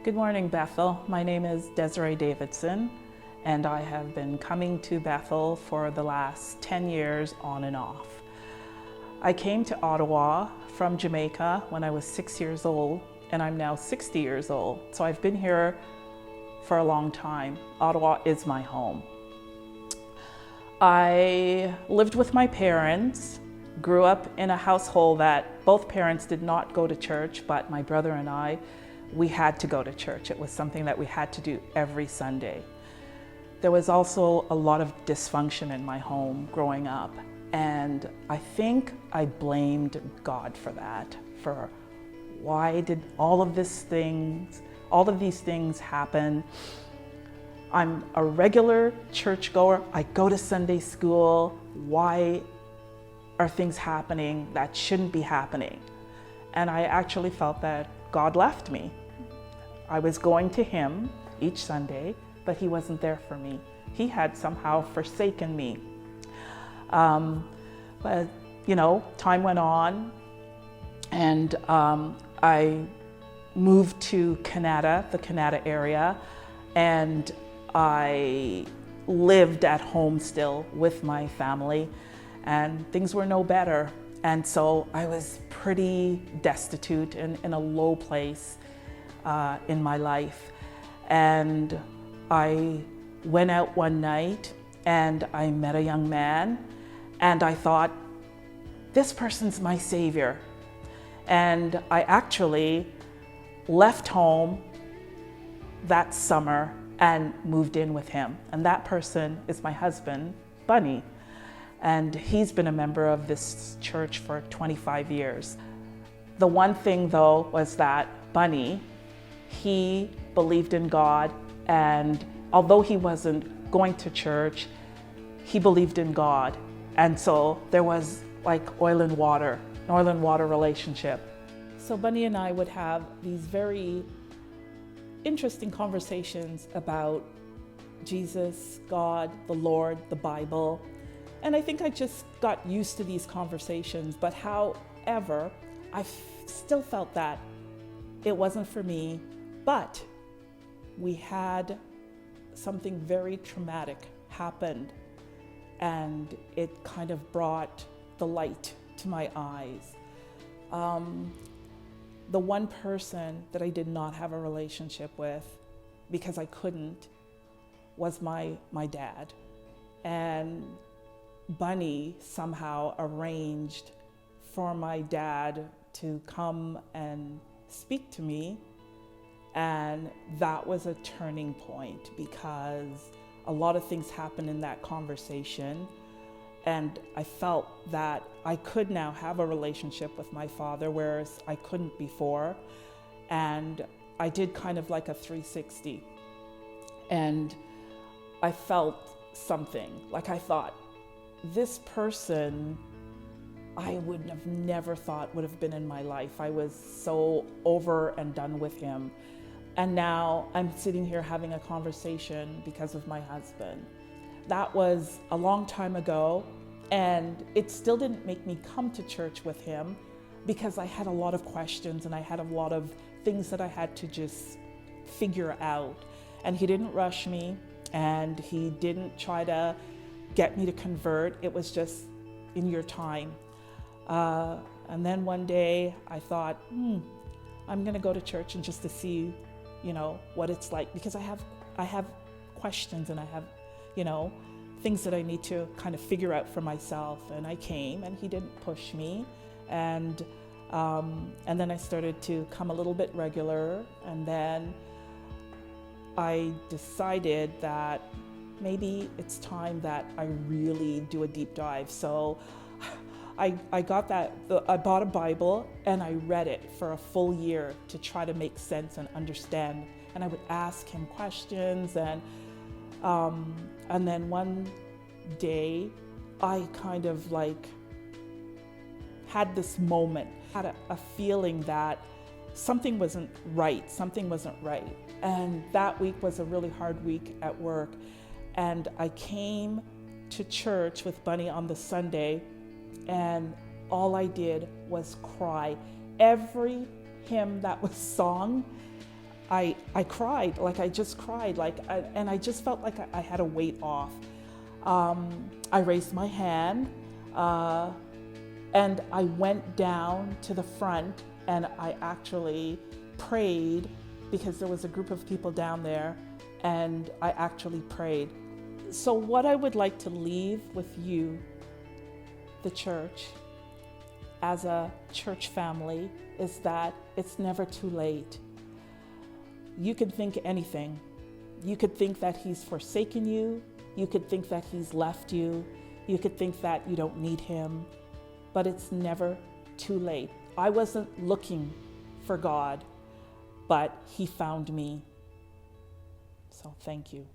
Good morning, Bethel. My name is Desiree Davidson, and I have been coming to Bethel for the last 10 years on and off. I came to Ottawa from Jamaica when I was 6 years old, and I'm now 60 years old. So I've been here for a long time. Ottawa is my home. I lived with my parents, grew up in a household that both parents did not go to church, but my brother and I, we had to go to church. It was something that we had to do every Sunday. There was also a lot of dysfunction in my home growing up, and I think I blamed God for that, for why did all of these things happen. I'm a regular churchgoer. I go to Sunday school. Why are things happening that shouldn't be happening? And I actually felt that God left me. I was going to Him each Sunday, but He wasn't there for me. He had somehow forsaken me. But time went on, and I moved to Canada, the Canada area, and I lived at home still with my family, and things were no better. And so I was pretty destitute and in a low place in my life. And I went out one night and I met a young man, and I thought, this person's my savior. And I actually left home that summer and moved in with him. And that person is my husband, Bunny. And he's been a member of this church for 25 years. The one thing though was that Bunny, he believed in God, and although he wasn't going to church, he believed in God. And so there was like oil and water, an oil and water relationship. So Bunny and I would have these very interesting conversations about Jesus, God, the Lord, the Bible. And I think I just got used to these conversations. But however, I still felt that it wasn't for me. But we had something very traumatic happen, and it kind of brought the light to my eyes. The one person that I did not have a relationship with, because I couldn't, was my dad. And Bunny somehow arranged for my dad to come and speak to me. And that was a turning point, because a lot of things happened in that conversation. And I felt that I could now have a relationship with my father, whereas I couldn't before. And I did kind of like a 360. And I felt something, like I thought, this person I would have never thought would have been in my life. I was so over and done with him. And now I'm sitting here having a conversation because of my husband. That was a long time ago, and it still didn't make me come to church with him, because I had a lot of questions and I had a lot of things that I had to just figure out. And he didn't rush me, and he didn't try to get me to convert. It was just in your time. And then one day I thought, I'm gonna go to church and just to see, what it's like, because I have questions, and I have, things that I need to kind of figure out for myself. And I came, and he didn't push me. And then I started to come a little bit regular. And then I decided that maybe it's time that I really do a deep dive. So I bought a Bible, and I read it for a full year to try to make sense and understand. And I would ask him questions, and then one day I kind of like had this moment, had a feeling that something wasn't right. And that week was a really hard week at work. And I came to church with Bunny on the Sunday, and all I did was cry. Every hymn that was sung, I cried, like I just cried, and I just felt like I had a weight off. I raised my hand, and I went down to the front, and I actually prayed because there was a group of people down there, and I actually prayed. So what I would like to leave with you, the church, as a church family, is that it's never too late. You could think anything. You could think that he's forsaken you. You could think that he's left you. You could think that you don't need him, but it's never too late. I wasn't looking for God, but he found me. So thank you.